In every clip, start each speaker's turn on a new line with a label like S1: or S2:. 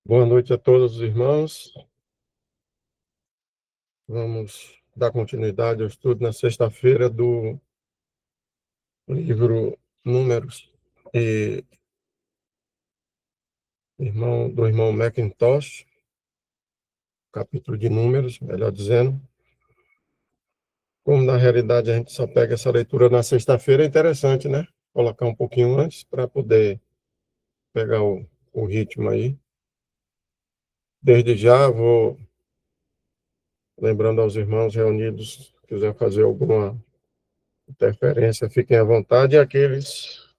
S1: Boa noite a todos os irmãos. Vamos dar continuidade ao estudo na sexta-feira do livro Números e do irmão Mackintosh, capítulo de Números, melhor dizendo. Como na realidade a gente só pega essa leitura na sexta-feira, é interessante, né? Colocar um pouquinho antes para poder pegar o ritmo aí. Desde já vou lembrando aos irmãos reunidos, se quiser fazer alguma interferência, fiquem à vontade, e aqueles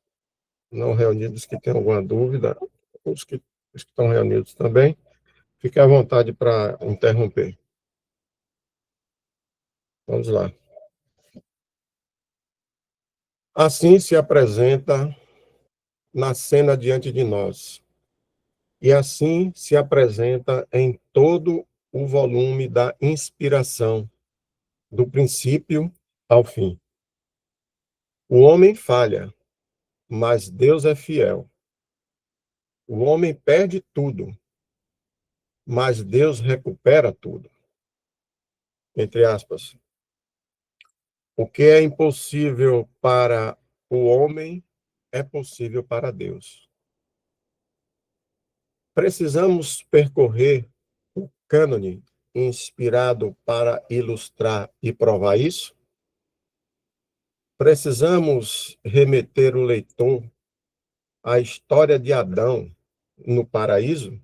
S1: não reunidos que têm alguma dúvida, os que estão reunidos também, fiquem à vontade para interromper. Vamos lá. Assim se apresenta na cena diante de nós, e assim se apresenta em todo o volume da inspiração, do princípio ao fim. O homem falha, mas Deus é fiel. O homem perde tudo, mas Deus recupera tudo. Entre aspas. O que é impossível para o homem é possível para Deus. Precisamos percorrer o cânone inspirado para ilustrar e provar isso? Precisamos remeter o leitor à história de Adão no paraíso?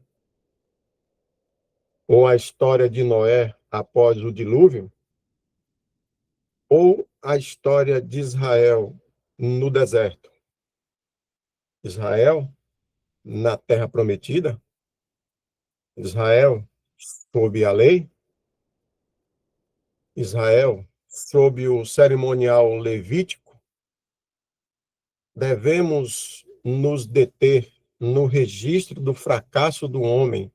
S1: Ou à história de Noé após o dilúvio? Ou à história de Israel no deserto? Israel na terra prometida? Israel sob a lei? Israel sob o cerimonial levítico? Devemos nos deter no registro do fracasso do homem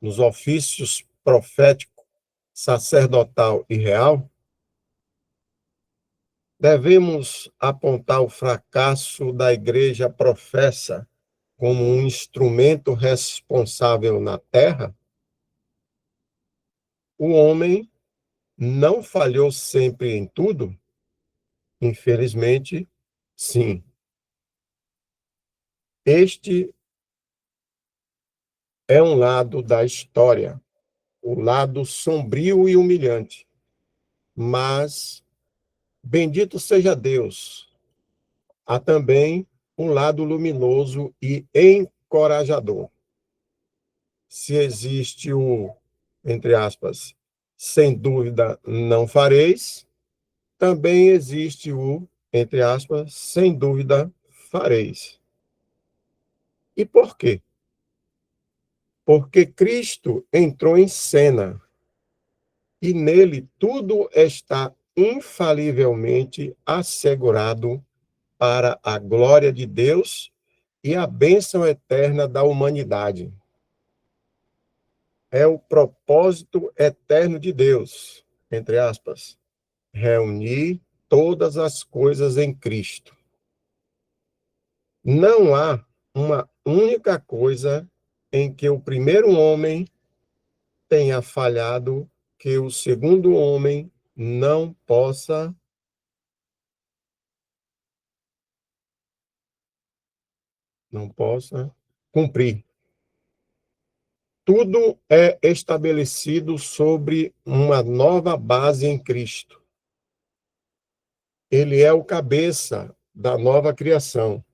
S1: nos ofícios profético, sacerdotal e real? Devemos apontar o fracasso da igreja professa como um instrumento responsável na terra? O homem não falhou sempre em tudo? Infelizmente, sim. Este é um lado da história, o lado sombrio e humilhante. Mas, bendito seja Deus, há também um lado luminoso e encorajador. Se existe o, entre aspas, sem dúvida não fareis, também existe o, entre aspas, sem dúvida fareis. E por quê? Porque Cristo entrou em cena e nele tudo está infalivelmente assegurado para a glória de Deus e a bênção eterna da humanidade. É o propósito eterno de Deus, entre aspas, reunir todas as coisas em Cristo. Não há uma única coisa em que o primeiro homem tenha falhado que o segundo homem não possa cumprir. Tudo é estabelecido sobre uma nova base em Cristo. Ele é o cabeça da nova criação,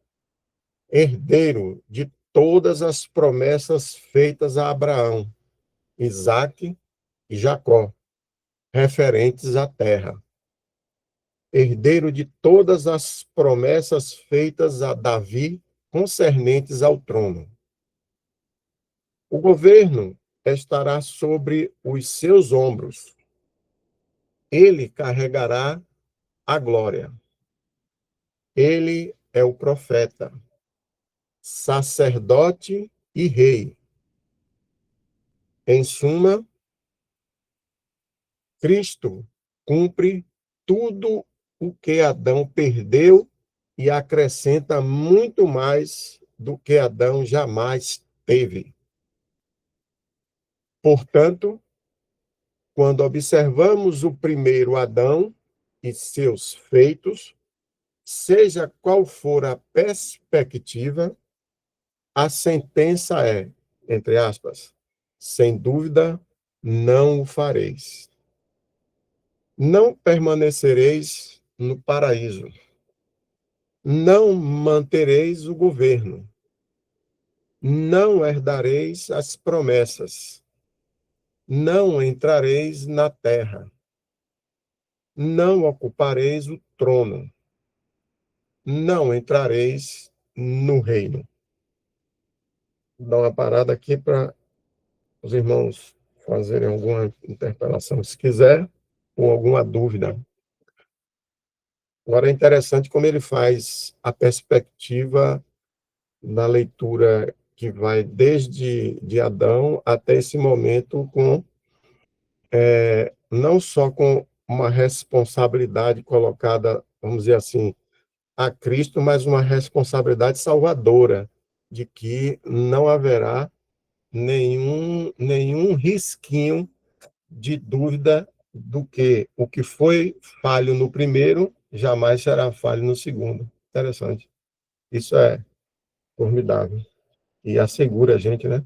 S1: herdeiro de todas as promessas feitas a Abraão, Isaque e Jacó, referentes à terra. Herdeiro de todas as promessas feitas a Davi, concernentes ao trono. O governo estará sobre os seus ombros. Ele carregará a glória. Ele é o profeta, sacerdote e rei. Em suma, Cristo cumpre tudo o que Adão perdeu e acrescenta muito mais do que Adão jamais teve. Portanto, quando observamos o primeiro Adão e seus feitos, seja qual for a perspectiva, a sentença é, entre aspas, sem dúvida, não o fareis. Não permanecereis no paraíso. Não mantereis o governo. Não herdareis as promessas. Não entrareis na terra. Não ocupareis o trono. Não entrareis no reino. Vou dar uma parada aqui para os irmãos fazerem alguma interpelação, se quiser, ou alguma dúvida. Agora é interessante como ele faz a perspectiva da leitura que vai desde de Adão até esse momento, com não só com uma responsabilidade colocada, vamos dizer assim, a Cristo, mas uma responsabilidade salvadora, de que não haverá nenhum risquinho de dúvida do que o que foi falho no primeiro jamais será falho no segundo. Interessante. Isso é formidável. E assegura a gente, né?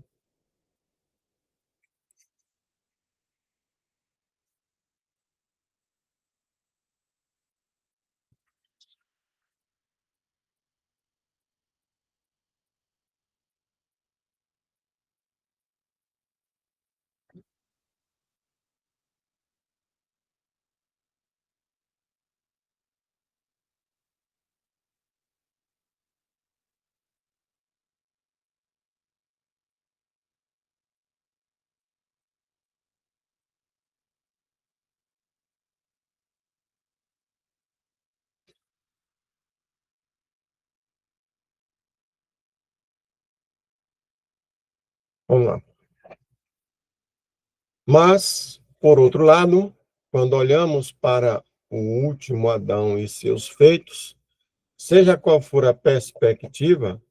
S1: Vamos lá. Mas, por outro lado, quando olhamos para o último Adão e seus feitos, seja qual for a perspectiva,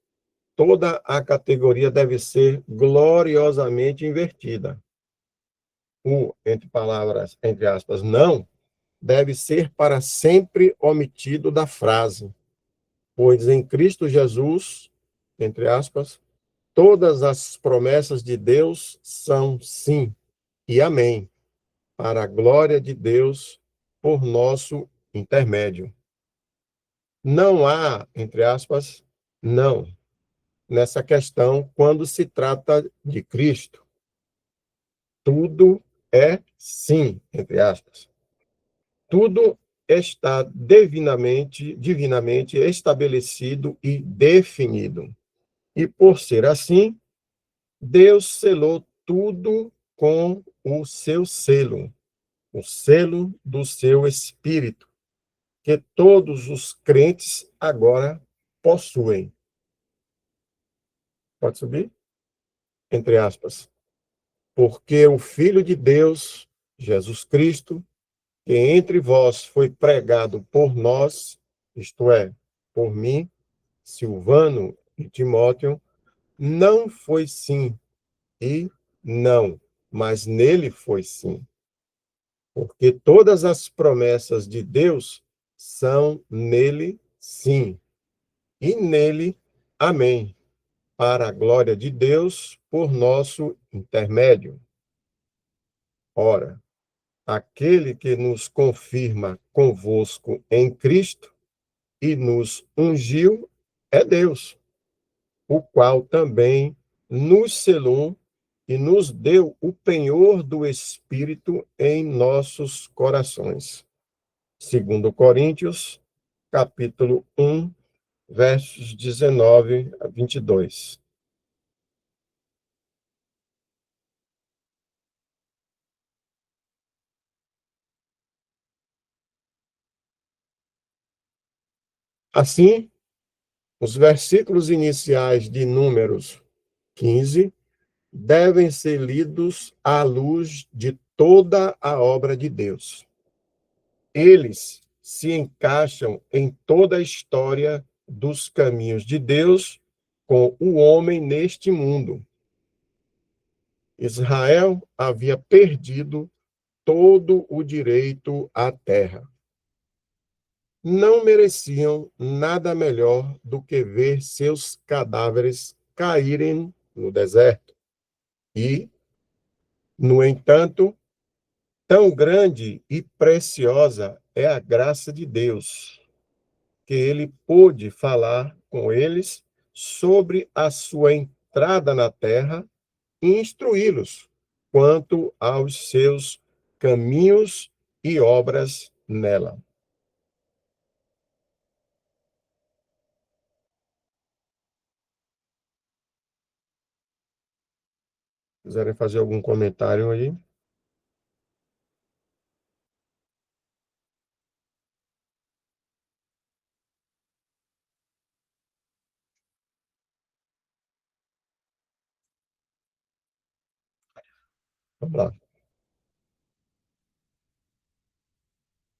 S1: toda a categoria deve ser gloriosamente invertida. O, entre palavras, entre aspas, não, deve ser para sempre omitido da frase, pois em Cristo Jesus, entre aspas, todas as promessas de Deus são sim e amém, para a glória de Deus por nosso intermédio. Não há, entre aspas, não, nessa questão quando se trata de Cristo. Tudo é sim, entre aspas. Tudo está divinamente estabelecido e definido. E por ser assim, Deus selou tudo com o seu selo, o selo do seu Espírito, que todos os crentes agora possuem. Pode subir? Entre aspas. Porque o Filho de Deus, Jesus Cristo, que entre vós foi pregado por nós, isto é, por mim, Silvano e Timóteo, não foi sim e não, mas nele foi sim. Porque todas as promessas de Deus são nele sim, e nele amém, para a glória de Deus por nosso intermédio. Ora, aquele que nos confirma convosco em Cristo e nos ungiu é Deus, o qual também nos selou e nos deu o penhor do Espírito em nossos corações. Segundo Coríntios, capítulo 1, versos 19 a 22. Assim, os versículos iniciais de Números 15 devem ser lidos à luz de toda a obra de Deus. Eles se encaixam em toda a história dos caminhos de Deus com o homem neste mundo. Israel havia perdido todo o direito à terra. Não mereciam nada melhor do que ver seus cadáveres caírem no deserto. E, no entanto, tão grande e preciosa é a graça de Deus, que ele pôde falar com eles sobre a sua entrada na terra e instruí-los quanto aos seus caminhos e obras nela. Quiserem fazer algum comentário aí? Vamos lá.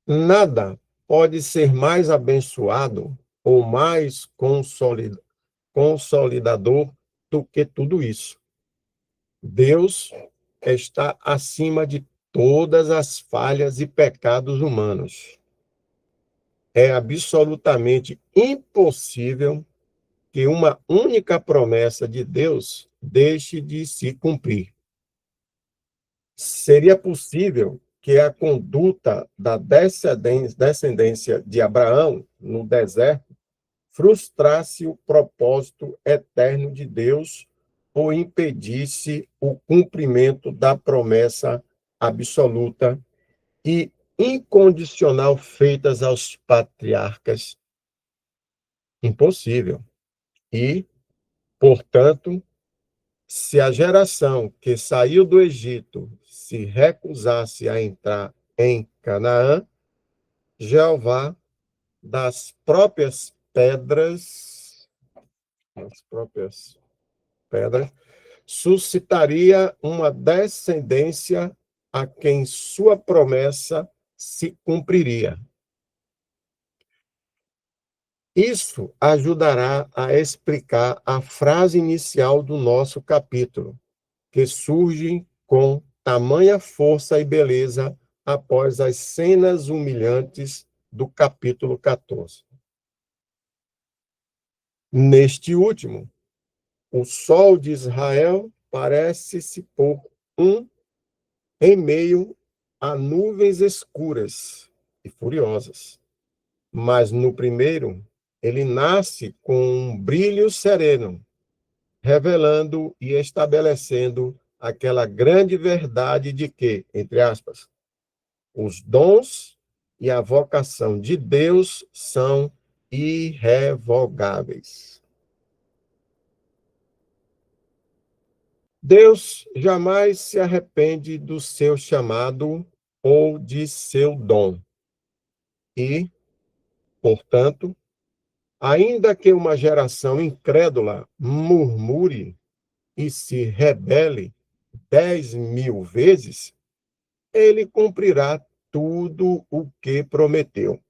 S1: Nada pode ser mais abençoado ou mais consolidador do que tudo isso. Deus está acima de todas as falhas e pecados humanos. É absolutamente impossível que uma única promessa de Deus deixe de se cumprir. Seria possível que a conduta da descendência de Abraão no deserto frustrasse o propósito eterno de Deus ou impedisse o cumprimento da promessa absoluta e incondicional feitas aos patriarcas? Impossível. E, portanto, se a geração que saiu do Egito se recusasse a entrar em Canaã, Jeová das próprias pedras, suscitaria uma descendência a quem sua promessa se cumpriria. Isso ajudará a explicar a frase inicial do nosso capítulo, que surge com tamanha força e beleza após as cenas humilhantes do capítulo 14. Neste último, o sol de Israel parece se pôr um em meio a nuvens escuras e furiosas. Mas no primeiro, ele nasce com um brilho sereno, revelando e estabelecendo aquela grande verdade de que, entre aspas, os dons e a vocação de Deus são irrevogáveis. Deus jamais se arrepende do seu chamado ou de seu dom. E, portanto, ainda que uma geração incrédula murmure e se rebele 10.000 vezes, ele cumprirá tudo o que prometeu.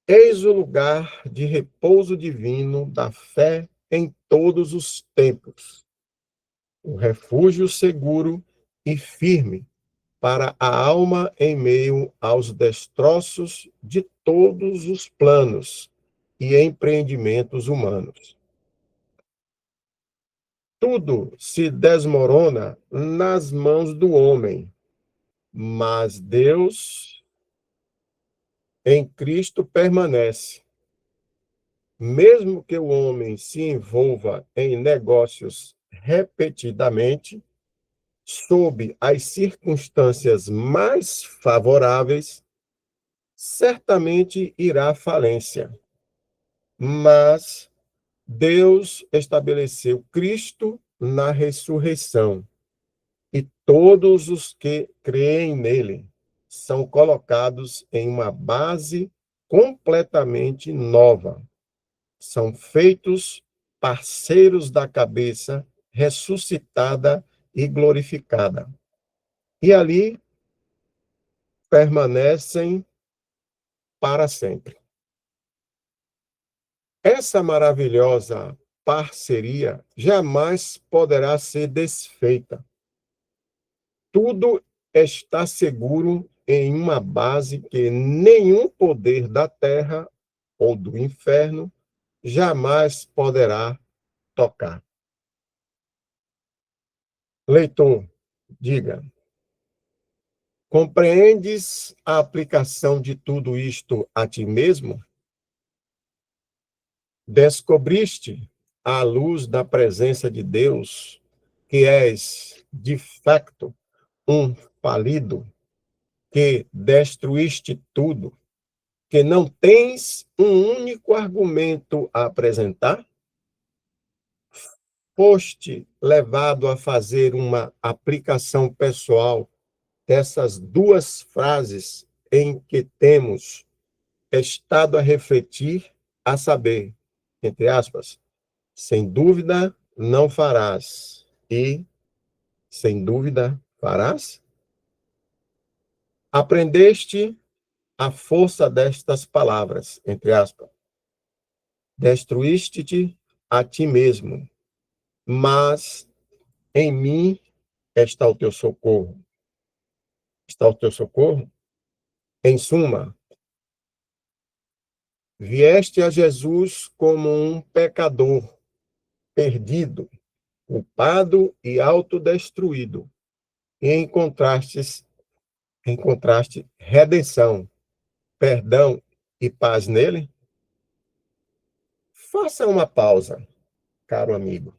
S1: Eis o lugar de repouso divino da fé em todos os tempos, o refúgio seguro e firme para a alma em meio aos destroços de todos os planos e empreendimentos humanos. Tudo se desmorona nas mãos do homem, mas Deus em Cristo permanece. Mesmo que o homem se envolva em negócios repetidamente, sob as circunstâncias mais favoráveis, certamente irá à falência. Mas Deus estabeleceu Cristo na ressurreição, e todos os que creem nele são colocados em uma base completamente nova. São feitos parceiros da cabeça ressuscitada e glorificada. E ali permanecem para sempre. Essa maravilhosa parceria jamais poderá ser desfeita. Tudo está seguro em uma base que nenhum poder da terra ou do inferno jamais poderá tocar. Leitor, diga, compreendes a aplicação de tudo isto a ti mesmo? Descobriste, à luz da presença de Deus, que és, de facto, um falido, que destruíste tudo, que não tens um único argumento a apresentar? Foste levado a fazer uma aplicação pessoal dessas duas frases em que temos estado a refletir, a saber, entre aspas, sem dúvida não farás e sem dúvida farás? Aprendeste a força destas palavras, entre aspas, destruíste-te a ti mesmo, mas em mim está o teu socorro. Está o teu socorro? Em suma, vieste a Jesus como um pecador, perdido, culpado e autodestruído, e encontraste redenção, perdão e paz nele? Faça uma pausa, caro amigo,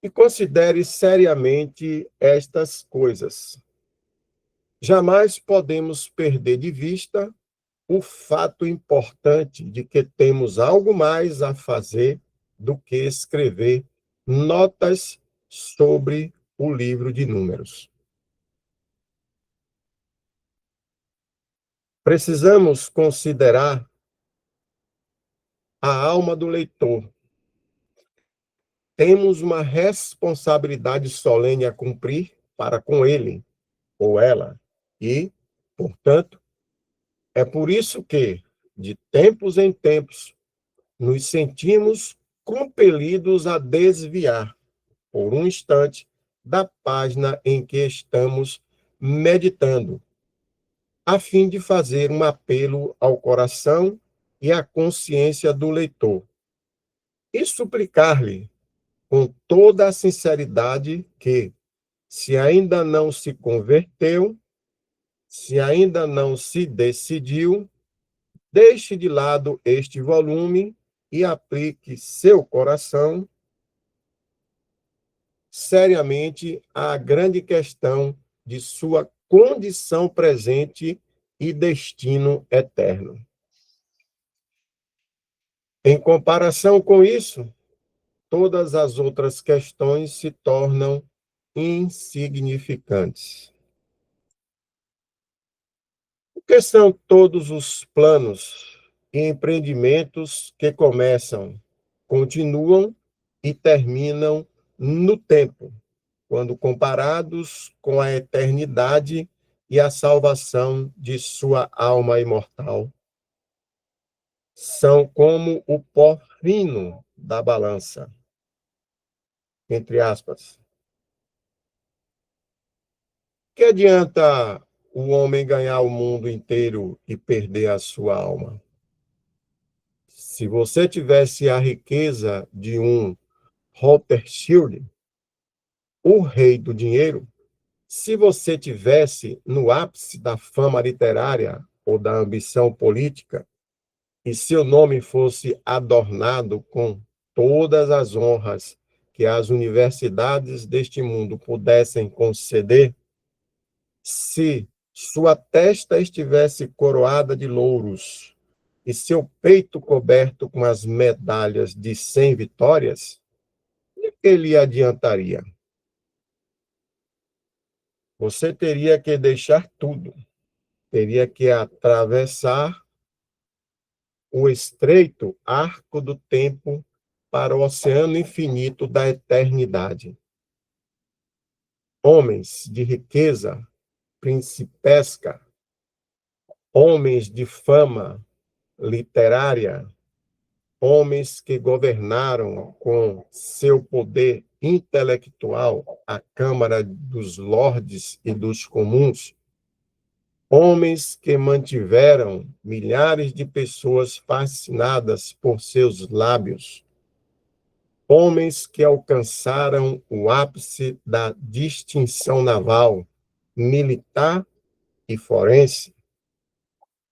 S1: e considere seriamente estas coisas. Jamais podemos perder de vista o fato importante de que temos algo mais a fazer do que escrever notas sobre o livro de Números. Precisamos considerar a alma do leitor. Temos uma responsabilidade solene a cumprir para com ele ou ela e, portanto, é por isso que, de tempos em tempos, nos sentimos compelidos a desviar, por um instante, da página em que estamos meditando, a fim de fazer um apelo ao coração e à consciência do leitor, e suplicar-lhe, com toda a sinceridade, que, se ainda não se converteu, se ainda não se decidiu, deixe de lado este volume e aplique seu coração seriamente à grande questão de sua condição presente e destino eterno. Em comparação com isso, todas as outras questões se tornam insignificantes. O que são todos os planos e empreendimentos que começam, continuam e terminam no tempo, quando comparados com a eternidade e a salvação de sua alma imortal? São como o pó fino da balança, entre aspas. Que adianta o homem ganhar o mundo inteiro e perder a sua alma? Se você tivesse a riqueza de um Rothschild, o rei do dinheiro, se você tivesse no ápice da fama literária ou da ambição política, e seu nome fosse adornado com todas as honras que as universidades deste mundo pudessem conceder, se sua testa estivesse coroada de louros e seu peito coberto com as medalhas de 100 vitórias, o que lhe adiantaria? Você teria que deixar tudo, teria que atravessar o estreito arco do tempo para o oceano infinito da eternidade. Homens de riqueza principesca, homens de fama literária, homens que governaram com seu poder intelectual a Câmara dos Lordes e dos Comuns, homens que mantiveram milhares de pessoas fascinadas por seus lábios, homens que alcançaram o ápice da distinção naval, militar e forense,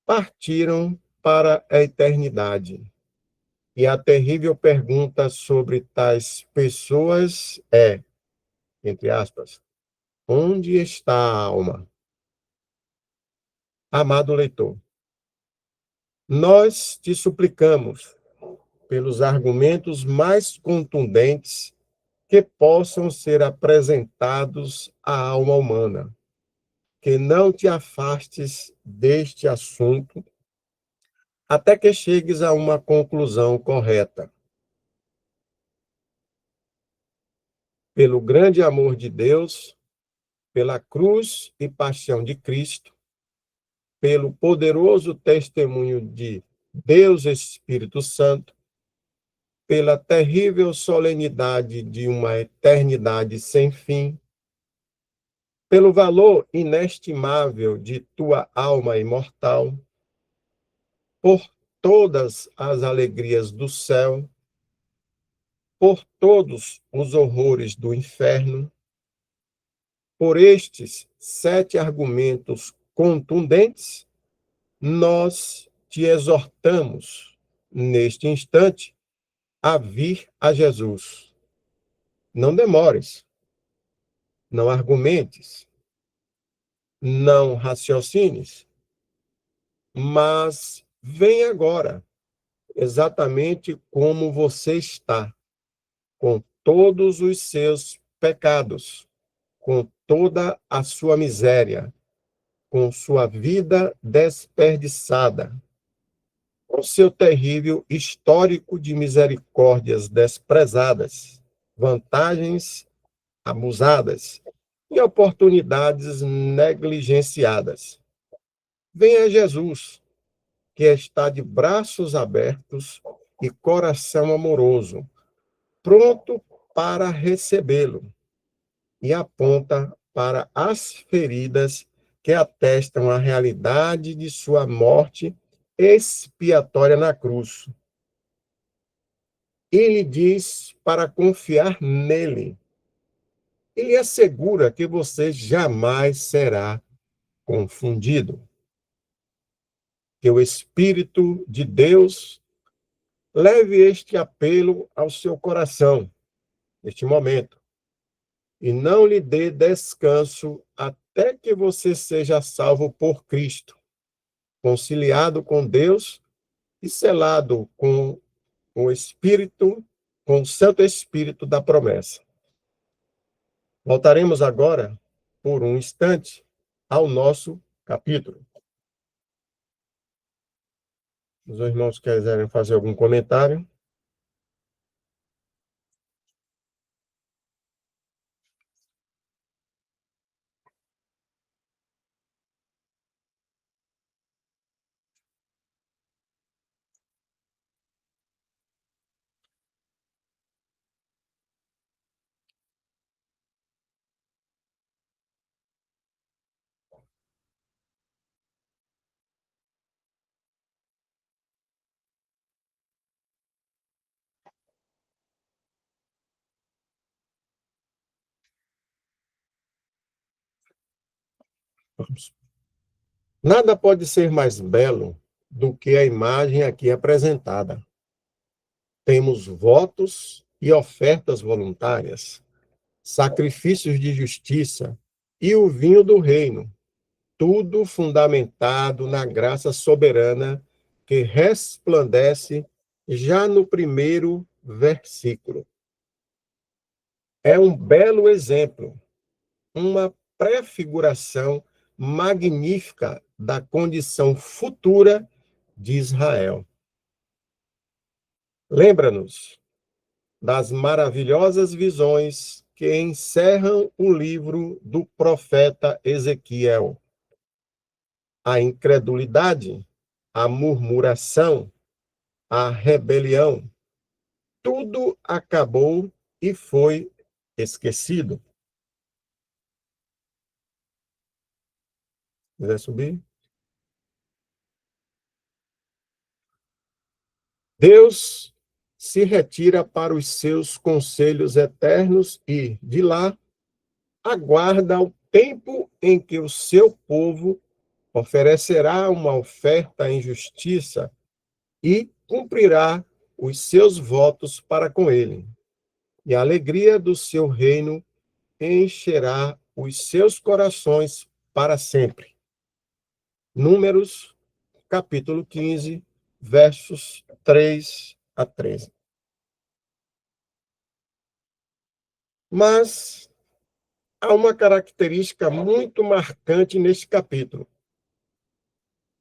S1: partiram para a eternidade. E a terrível pergunta sobre tais pessoas é, entre aspas, onde está a alma? Amado leitor, nós te suplicamos, pelos argumentos mais contundentes que possam ser apresentados à alma humana, que não te afastes deste assunto até que chegues a uma conclusão correta. Pelo grande amor de Deus, pela cruz e paixão de Cristo, pelo poderoso testemunho de Deus Espírito Santo, pela terrível solenidade de uma eternidade sem fim, pelo valor inestimável de tua alma imortal, por todas as alegrias do céu, por todos os horrores do inferno, por estes 7 argumentos contundentes, nós te exortamos, neste instante, a vir a Jesus. Não demores, não argumentes, não raciocines, mas vem agora, exatamente como você está, com todos os seus pecados, com toda a sua miséria, com sua vida desperdiçada, com seu terrível histórico de misericórdias desprezadas, vantagens abusadas e oportunidades negligenciadas. Venha Jesus, que está de braços abertos e coração amoroso, pronto para recebê-lo, e aponta para as feridas que atestam a realidade de sua morte expiatória na cruz. Ele diz para confiar nele. Ele assegura que você jamais será confundido. Que o Espírito de Deus leve este apelo ao seu coração, neste momento, e não lhe dê descanso até que você seja salvo por Cristo, conciliado com Deus e selado com o Espírito, com o Santo Espírito da promessa. Voltaremos agora, por um instante, ao nosso capítulo. Os irmãos quiserem fazer algum comentário? Vamos. Nada pode ser mais belo do que a imagem aqui apresentada. Temos votos e ofertas voluntárias, sacrifícios de justiça e o vinho do reino, tudo fundamentado na graça soberana que resplandece já no primeiro versículo. É um belo exemplo, uma prefiguração magnífica da condição futura de Israel. Lembra-nos das maravilhosas visões que encerram o livro do profeta Ezequiel. A incredulidade, a murmuração, a rebelião, tudo acabou e foi esquecido. Quiser subir? Deus se retira para os seus conselhos eternos e, de lá, aguarda o tempo em que o seu povo oferecerá uma oferta em justiça e cumprirá os seus votos para com ele. E a alegria do seu reino encherá os seus corações para sempre. Números, capítulo 15, versos 3 a 13. Mas há uma característica muito marcante neste capítulo.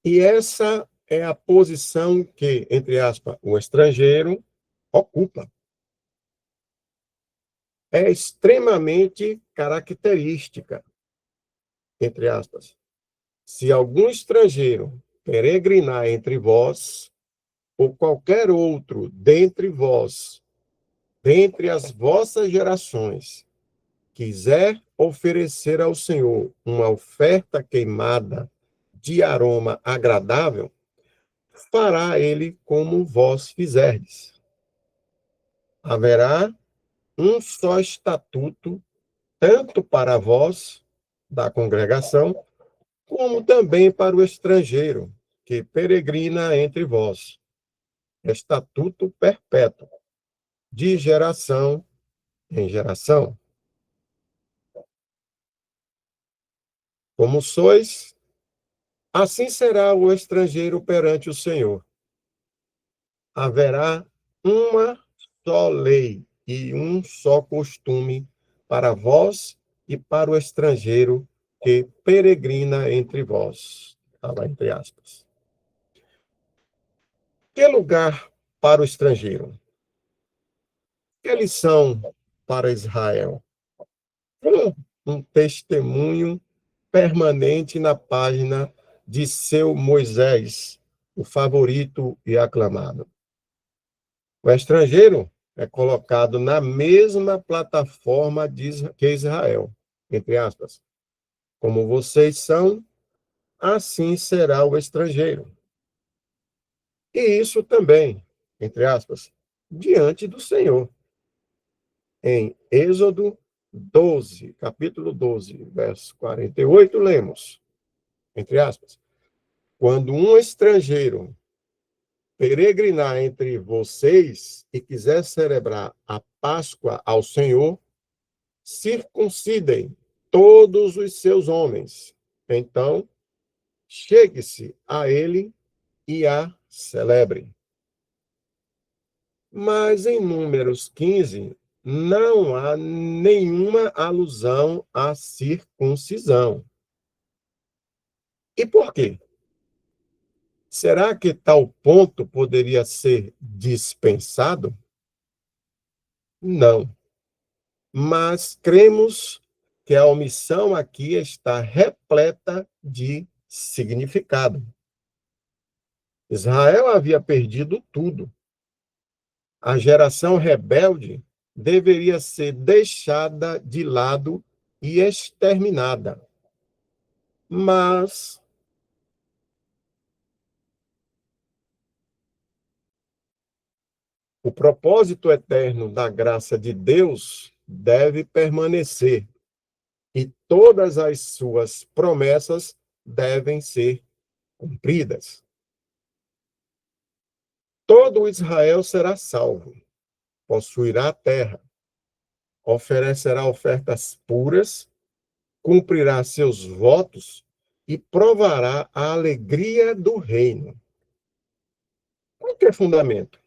S1: E essa é a posição que, entre aspas, o estrangeiro ocupa. É extremamente característica, entre aspas. Se algum estrangeiro peregrinar entre vós, ou qualquer outro dentre vós, dentre as vossas gerações, quiser oferecer ao Senhor uma oferta queimada de aroma agradável, fará ele como vós fizerdes. Haverá um só estatuto, tanto para vós, da congregação, como também para o estrangeiro, que peregrina entre vós. Estatuto perpétuo, de geração em geração. Como sois, assim será o estrangeiro perante o Senhor. Haverá uma só lei e um só costume para vós e para o estrangeiro que peregrina entre vós. Estava entre aspas. Que lugar para o estrangeiro? Que lição para Israel? Um testemunho permanente na página de seu Moisés, o favorito e aclamado. O estrangeiro é colocado na mesma plataforma que Israel, entre aspas. Como vocês são, assim será o estrangeiro. E isso também, entre aspas, diante do Senhor. Em Êxodo 12, capítulo 12, verso 48, lemos, entre aspas, quando um estrangeiro peregrinar entre vocês e quiser celebrar a Páscoa ao Senhor, circuncidem todos os seus homens. Então, chegue-se a ele e a celebre. Mas em Números 15, não há nenhuma alusão à circuncisão. E por quê? Será que tal ponto poderia ser dispensado? Não. Mas cremos que a omissão aqui está repleta de significado. Israel havia perdido tudo. A geração rebelde deveria ser deixada de lado e exterminada. Mas o propósito eterno da graça de Deus deve permanecer e todas as suas promessas devem ser cumpridas. Todo Israel será salvo, possuirá a terra, oferecerá ofertas puras, cumprirá seus votos e provará a alegria do reino. Qual que é o fundamento?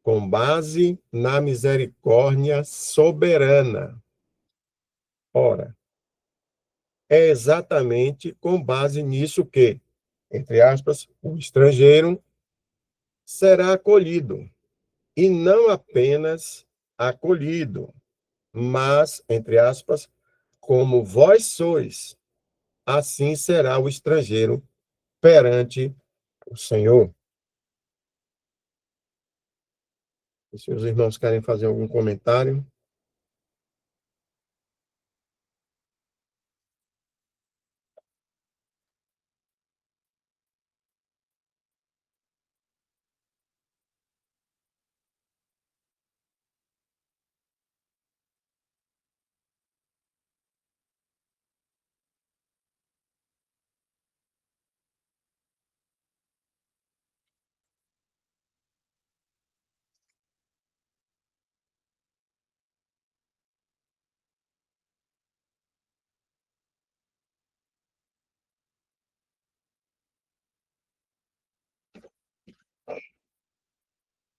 S1: Com base na misericórdia soberana. Ora, é exatamente com base nisso que, entre aspas, o estrangeiro será acolhido, e não apenas acolhido, mas, entre aspas, como vós sois, assim será o estrangeiro perante o Senhor. Se os irmãos querem fazer algum comentário.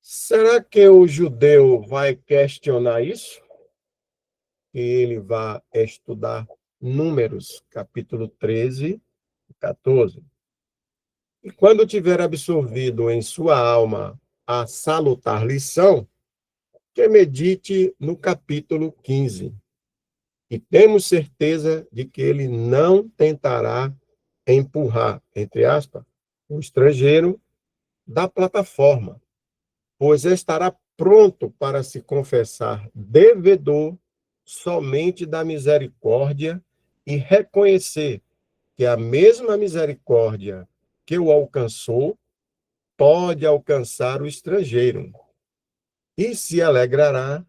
S1: Será que o judeu vai questionar isso? Que ele vai estudar Números, capítulo 13, 14. E quando tiver absorvido em sua alma a salutar lição, que medite no capítulo 15. E temos certeza de que ele não tentará empurrar, entre aspas, o estrangeiro da plataforma, pois estará pronto para se confessar devedor somente da misericórdia e reconhecer que a mesma misericórdia que o alcançou pode alcançar o estrangeiro, e se alegrará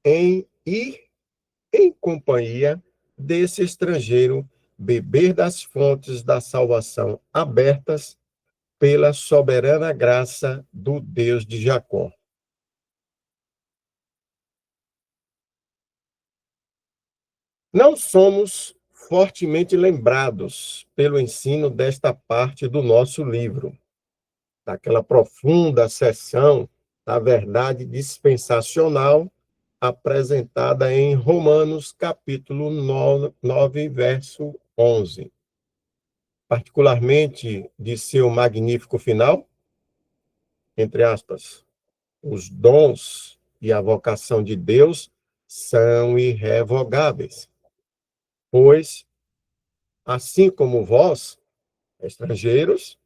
S1: em ir em companhia desse estrangeiro, beber das fontes da salvação abertas pela soberana graça do Deus de Jacó. Não somos fortemente lembrados pelo ensino desta parte do nosso livro, daquela profunda seção da verdade dispensacional apresentada em Romanos, capítulo 9, verso 11. Particularmente de seu magnífico final, entre aspas, os dons e a vocação de Deus são irrevogáveis, pois, assim como vós, estrangeiros,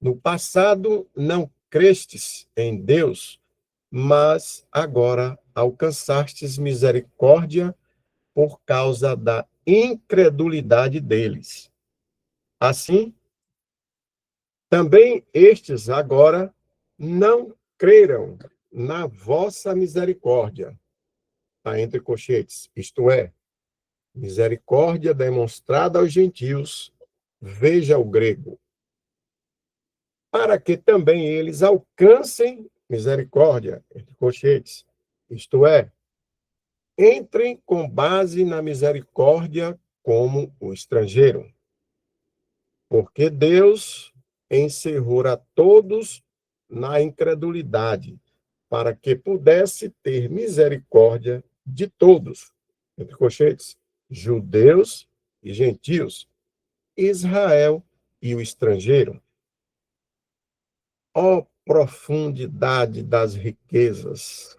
S1: no passado não crestes em Deus, mas agora alcançastes misericórdia por causa da incredulidade deles. Assim, também estes agora não creram na vossa misericórdia, tá entre colchetes, isto é, misericórdia demonstrada aos gentios, veja o grego, para que também eles alcancem misericórdia, entre colchetes, isto é, entrem com base na misericórdia como o estrangeiro. Porque Deus encerrou a todos na incredulidade, para que pudesse ter misericórdia de todos, entre colchetes, judeus e gentios, Israel e o estrangeiro. Ó profundidade das riquezas,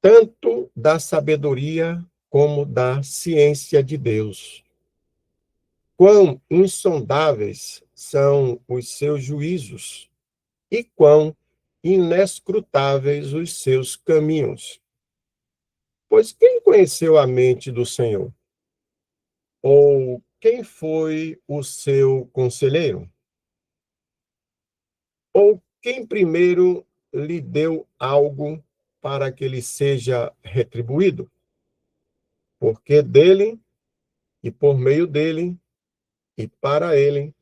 S1: tanto da sabedoria como da ciência de Deus. Quão insondáveis são os seus juízos e quão inescrutáveis os seus caminhos. Pois quem conheceu a mente do Senhor? Ou quem foi o seu conselheiro? Ou quem primeiro lhe deu algo para que lhe seja retribuído? Porque dele, e por meio dele, e para ele,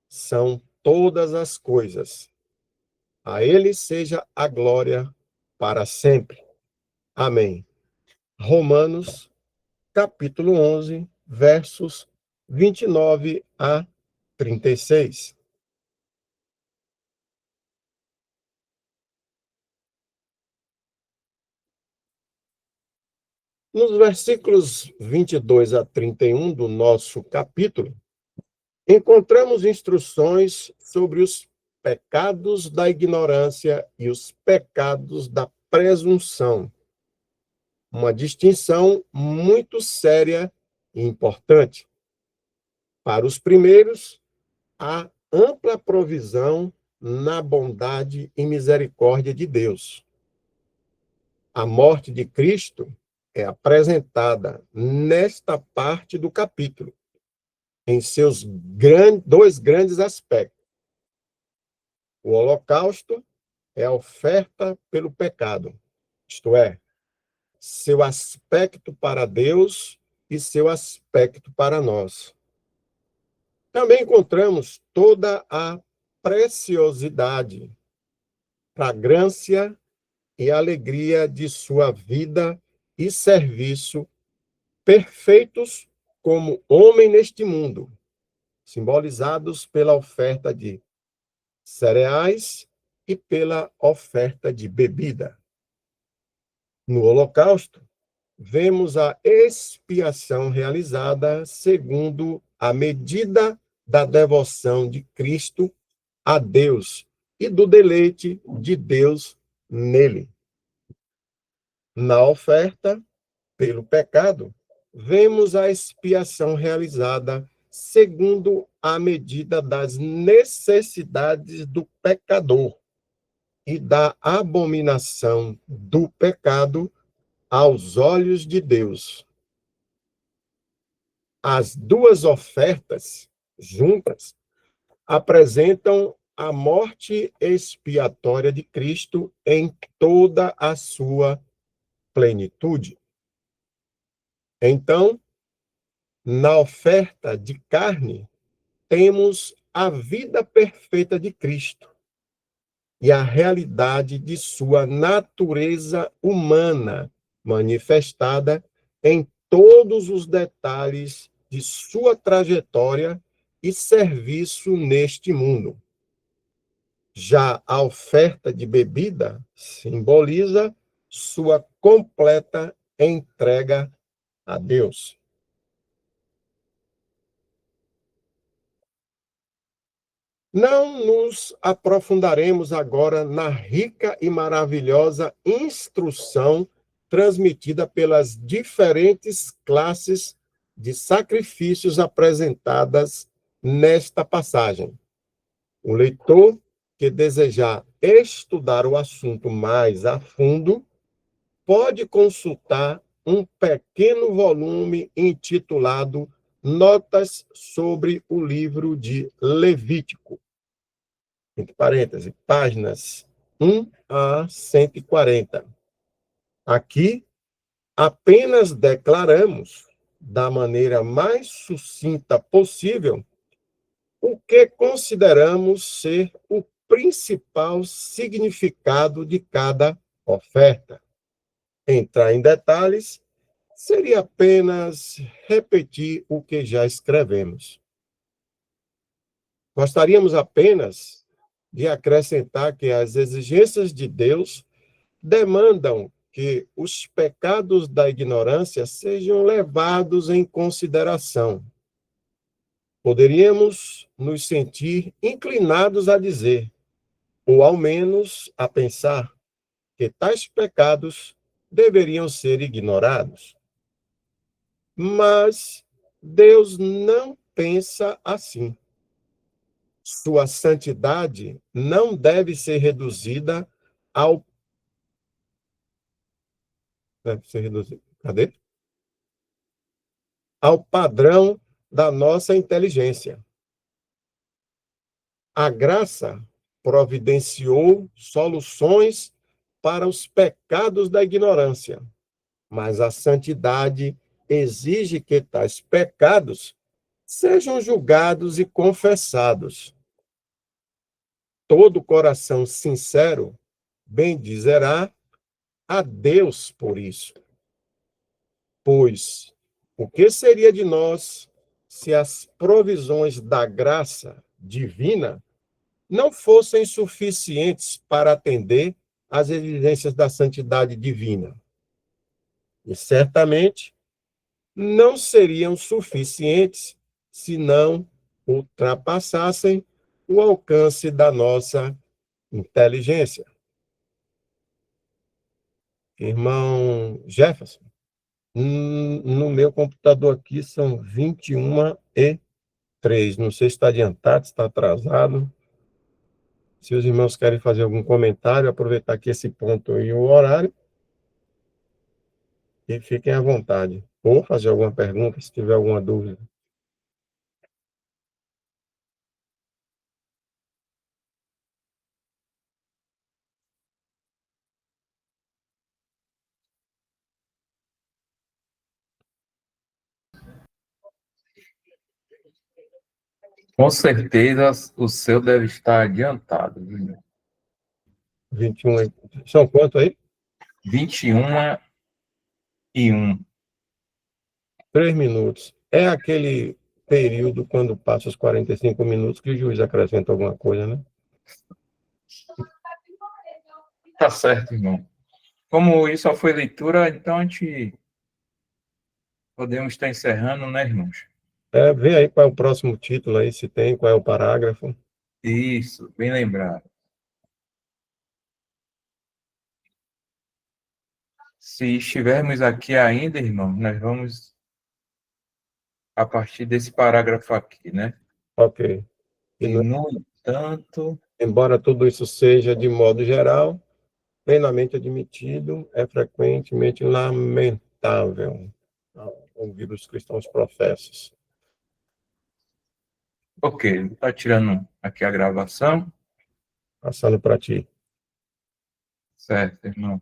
S1: são todas as coisas. A ele seja a glória para sempre. Amém. Romanos, capítulo 11, versos 29 a 36. Nos versículos 22 a 31 do nosso capítulo, encontramos instruções sobre os pecados da ignorância e os pecados da presunção. Uma distinção muito séria e importante. Para os primeiros, há ampla provisão na bondade e misericórdia de Deus. A morte de Cristo é apresentada nesta parte do capítulo, em seus dois grandes aspectos. O holocausto é a oferta pelo pecado, isto é, seu aspecto para Deus e seu aspecto para nós. Também encontramos toda a preciosidade, fragrância e alegria de sua vida e serviço, perfeitos como homem neste mundo, simbolizados pela oferta de cereais e pela oferta de bebida. No holocausto, vemos a expiação realizada segundo a medida da devoção de Cristo a Deus e do deleite de Deus nele. Na oferta pelo pecado, vemos a expiação realizada segundo a medida das necessidades do pecador e da abominação do pecado aos olhos de Deus. As duas ofertas juntas apresentam a morte expiatória de Cristo em toda a sua plenitude. Então, na oferta de carne, temos a vida perfeita de Cristo e a realidade de sua natureza humana manifestada em todos os detalhes de sua trajetória e serviço neste mundo. Já a oferta de bebida simboliza sua completa entrega a Deus. Não nos aprofundaremos agora na rica e maravilhosa instrução transmitida pelas diferentes classes de sacrifícios apresentadas nesta passagem. O leitor que desejar estudar o assunto mais a fundo pode consultar um pequeno volume intitulado Notas sobre o livro de Levítico, entre parênteses, páginas 1 a 140. Aqui, apenas declaramos, da maneira mais sucinta possível, o que consideramos ser o principal significado de cada oferta. Entrar em detalhes seria apenas repetir o que já escrevemos. Gostaríamos apenas de acrescentar que as exigências de Deus demandam que os pecados da ignorância sejam levados em consideração. Poderíamos nos sentir inclinados a dizer, ou ao menos a pensar, que tais pecados deveriam ser ignorados. Mas Deus não pensa assim. Sua santidade não deve ser reduzida ao cadê? Ao padrão da nossa inteligência. A graça providenciou soluções para os pecados da ignorância, mas a santidade exige que tais pecados sejam julgados e confessados. Todo coração sincero bendizerá a Deus por isso. Pois o que seria de nós se as provisões da graça divina não fossem suficientes para atender às exigências da santidade divina? E certamente não seriam suficientes se não ultrapassassem o alcance da nossa inteligência. Irmão Jefferson, no meu computador aqui são 21h03. Não sei se está adiantado, se está atrasado. Se os irmãos querem fazer algum comentário, aproveitar aqui esse ponto aí, o horário. E fiquem à vontade. Ou fazer alguma pergunta, se tiver alguma dúvida.
S2: Com certeza o seu deve estar adiantado, viu?
S1: 21. São quanto aí?
S2: 21h01.
S1: 3 minutos. É aquele período quando passa os 45 minutos que o juiz acrescenta alguma coisa, né?
S2: Tá certo, irmão. Como isso só foi leitura, então a gente podemos estar encerrando, né, irmãos?
S1: Vê aí qual é o próximo título aí, se tem, qual é o parágrafo.
S2: Isso, bem lembrado. Se estivermos aqui ainda, irmão, nós vamos a partir desse parágrafo aqui, né?
S1: Ok. E,
S2: E, no entanto,
S1: embora tudo isso seja de modo geral, plenamente admitido, é frequentemente lamentável ouvir os cristãos professos.
S2: ok, está tirando aqui a gravação,
S1: Passando para ti.
S2: certo, irmão?